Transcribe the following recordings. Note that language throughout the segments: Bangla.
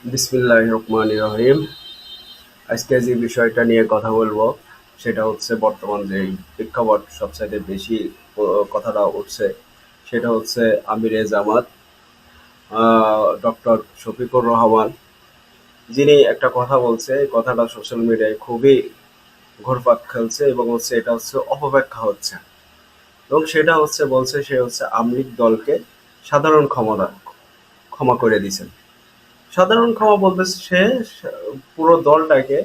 বিসমিল্লাহির রহমানির রহিম। আজকে যে বিষয়টা নিয়ে কথা বলবো সেটা হচ্ছে বর্তমান যে প্রেক্ষাপট সবচাইতে বেশি কথাটা উঠছে সেটা হচ্ছে আমিরে জামাত ডক্টর শফিকুর রহমান, যিনি একটা কথা বলছে। এই কথাটা সোশ্যাল মিডিয়ায় খুবই ঘুরপাক খেলছে এবং হচ্ছে এটা হচ্ছে অপব্যাখ্যা হচ্ছে। এবং সেটা হচ্ছে বলছে সে হচ্ছে আওয়ামী লীগ দলকে সাধারণ ক্ষমা করে দিয়েছেন। সাধারণ ক্ষমা বলতে সে পুরো দলটাকে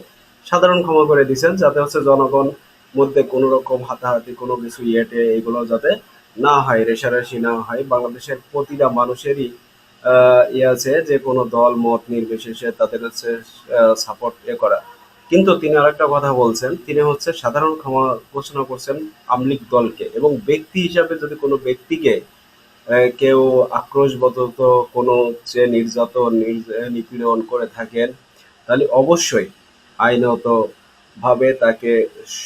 সাধারণ ক্ষমা করে দিয়েছেন, যাতে হচ্ছে জনগণ মধ্যে কোনো রকম হাতাহাতি কোনো কিছু ইয়েটে এগুলো যাতে না হয়, রেষারেষি না হয়। বাংলাদেশের প্রতিটা মানুষেরই ইয়ে আছে যে কোনো দল মত নির্বিশেষে তাদের হচ্ছে সাপোর্ট করা। কিন্তু তিনি আরেকটা কথা বলছেন, তিনি হচ্ছে সাধারণ ক্ষমা ঘোষণা করছেন আওয়ামী লীগ দলকে, এবং ব্যক্তি হিসাবে যদি কোনো ব্যক্তিকে কেউ আক্রোশবশত কোনো যে নির্যাতন নিপীড়ন করে থাকেন, তাহলে অবশ্যই আইনত ভাবে তাকে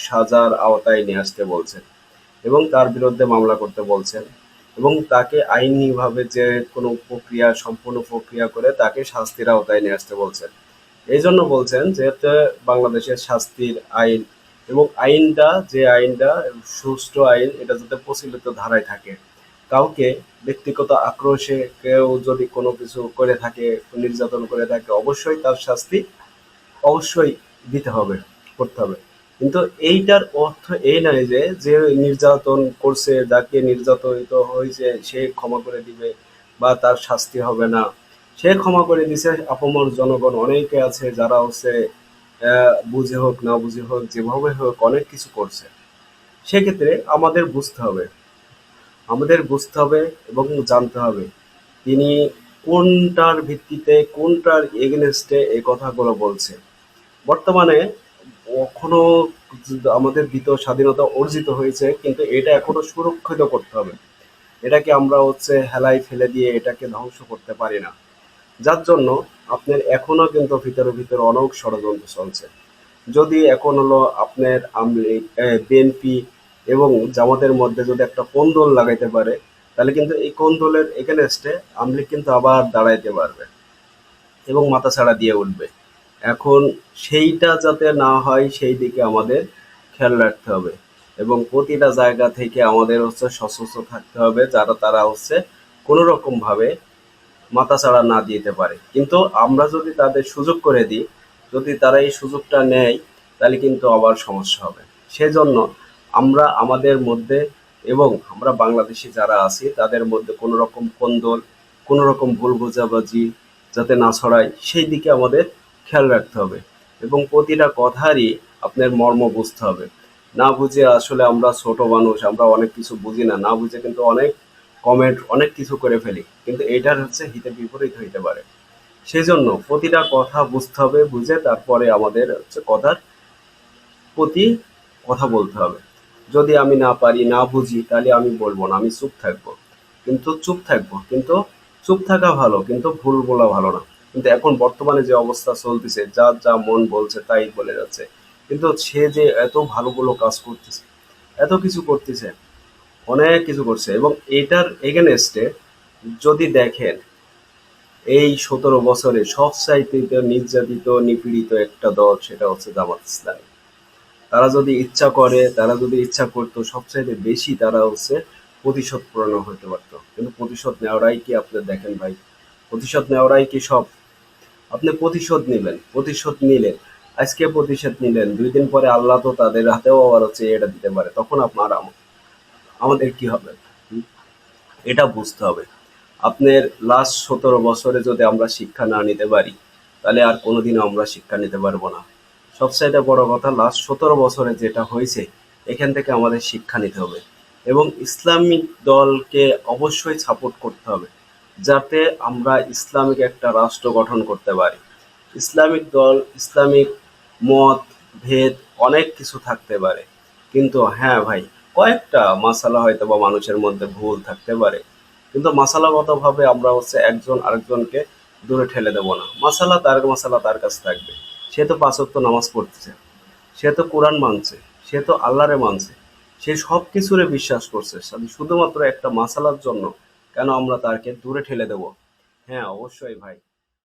সাজার আওতায় নিয়ে আসতে বলছেন এবং তার বিরুদ্ধে মামলা করতে বলছেন এবং তাকে আইনিভাবে যে কোনো প্রক্রিয়া সম্পূর্ণ প্রক্রিয়া করে তাকে শাস্তির আওতায় নিয়ে আসতে বলছেন। এই জন্য বলছেন যেহেতু বাংলাদেশের শাস্তির আইন এবং আইনটা সুষ্ঠু আইন, এটা যাতে প্রচলিত ধারায় থাকে। কাউকে ব্যক্তিগত আক্রোশে কেউ যদি কোনো কিছু করে থাকে, নির্যাতন করে থাকে, অবশ্যই তার শাস্তি অবশ্যই দিতে হবে, করতে হবে। কিন্তু এইটার অর্থ এই নয় যে যে নির্যাতন করছে, যাকে নির্যাতিত হয়েছে সে ক্ষমা করে দিবে বা তার শাস্তি হবে না। সে ক্ষমা করে দিছে, আপামর জনগণ অনেকে আছে যারা হচ্ছে বুঝে হোক না বুঝে হোক যেভাবে হোক অনেক কিছু করছে। সেক্ষেত্রে আমাদের বুঝতে হবে এবং জানতে হবে তিনি কোনটার ভিত্তিতে কোনটার এগেনস্টে এই কথাগুলো বলছে। বর্তমানে এখনো আমাদের দ্বিতীয় স্বাধীনতা অর্জিত হয়েছে, কিন্তু এটা এখনো সুরক্ষিত করতে হবে। এটাকে আমরা হচ্ছে হেলায় ফেলে দিয়ে এটাকে ধ্বংস করতে পারি না। যার জন্য আপনার এখনো কিন্তু ভিতরে ভিতরে অনেক ষড়যন্ত্র চলছে। যদি এখন হলো আপনার বিএনপি এবং জামাতের মধ্যে যদি একটা কোন্দল লাগাইতে পারে, তাহলে কিন্তু এই কোন্দলের এগেনস্টে আওয়ামী লীগ কিন্তু আবার দাঁড়াইতে পারবে এবং মাথাচাড়া দিয়ে উঠবে। এখন সেইটা যাতে না হয় সেই দিকে আমাদের খেয়াল রাখতে হবে এবং প্রতিটা জায়গা থেকে আমাদের হচ্ছে সচেতন থাকতে হবে, যারা তারা হচ্ছে কোনো রকম ভাবে মাথাচাড়া না দিতে পারে। কিন্তু আমরা যদি তাদের সুযোগ করে দিই, যদি তারা এই সুযোগটা নেয়, তাহলে কিন্তু আবার সমস্যা হবে। সেজন্য আমরা আমাদের মধ্যে এবং আমরা বাংলাদেশি যারা আছি তাদের মধ্যে কোনো রকম কোন্দল, কোনো রকম ভুল বোঝাবুঝি যাতে না ছড়ায় সেই দিকে আমাদের খেয়াল রাখতে হবে এবং প্রতিটা কথারই আপনার মর্ম বুঝতে হবে। না বুঝে আসলে আমরা ছোট মানুষ, আমরা অনেক কিছু বুঝি না, না বুঝে কিন্তু অনেক কমেন্ট অনেক কিছু করে ফেলি, কিন্তু এটার হচ্ছে হিতে বিপরীত হইতে পারে। সেই জন্য প্রতিটা কথা বুঝতে হবে, বুঝে তারপরে আমাদের হচ্ছে কথার প্রতি কথা বলতে হবে। যদি আমি না পারি না বুঝি তাহলে আমি বলবো না, আমি চুপ থাকবো। কিন্তু চুপ থাকা ভালো, কিন্তু ভুল বলা ভালো না। কিন্তু এখন বর্তমানে যে অবস্থা চলতেছে, যার যা মন বলছে তাই বলে যাচ্ছে। কিন্তু সে যে এত ভালোগুলো কাজ করতেছে, এত কিছু করতেছে, অনেক কিছু করছে এবং এটার এগেনস্টে যদি দেখেন এই 17 বছরে সবচাইতে নির্যাতিত নিপীড়িত একটা দল সেটা হচ্ছে জামাত ইসলাম। তারা যদি ইচ্ছা করতো সবচাইতে বেশি তারা হচ্ছে প্রতিশোধ পূরণ হতে পারতো, কিন্তু প্রতিশোধ নেওয়ারাই কি আপনি দেখেন ভাই, প্রতিশোধ নেওয়ারাই কি সব? আপনি প্রতিশোধ নিবেন, প্রতিশোধ নিলেন, আজকে প্রতিশোধ নিলেন, 2 দিন পরে আল্লাহ তো তাদের হাতেও আবার হচ্ছে এটা দিতে পারে, তখন আপনার আমাদের কি হবে? হুম? এটা বুঝতে হবে। আপনার লাস্ট 17 বছরে যদি আমরা শিক্ষা না নিতে পারি, তাহলে আর কোনোদিনও আমরা শিক্ষা নিতে পারবো না। সবচাইতে বড় কথা, লাস্ট 17 বছরে যেটা হয়েছে এখান থেকে আমাদের শিক্ষা নিতে হবে এবং ইসলামিক দলকে অবশ্যই সাপোর্ট করতে হবে, যাতে আমরা ইসলামিক একটা রাষ্ট্র গঠন করতে পারি। ইসলামিক দল, ইসলামিক মত ভেদ অনেক কিছু থাকতে পারে, কিন্তু হ্যাঁ ভাই, কয়েকটা মাসালা হয়তো বা মানুষের মধ্যে ভুল থাকতে পারে, কিন্তু মাসালাগতভাবে আমরা হচ্ছে একজন আরেকজনকে দূরে ঠেলে দেবো না। মাসালা তার কাছে থাকবে। সে তো 5 ওয়াক্ত নামাজ পড়তেছে, সে তো কোরআন মানছে, সে তো আল্লাহরে মানছে, সে সব কিছুরে বিশ্বাস করছে। শুধুমাত্র একটা মাসালার জন্য কেন আমরা তাকে দূরে ঠেলে দেব? হ্যাঁ অবশ্যই ভাই।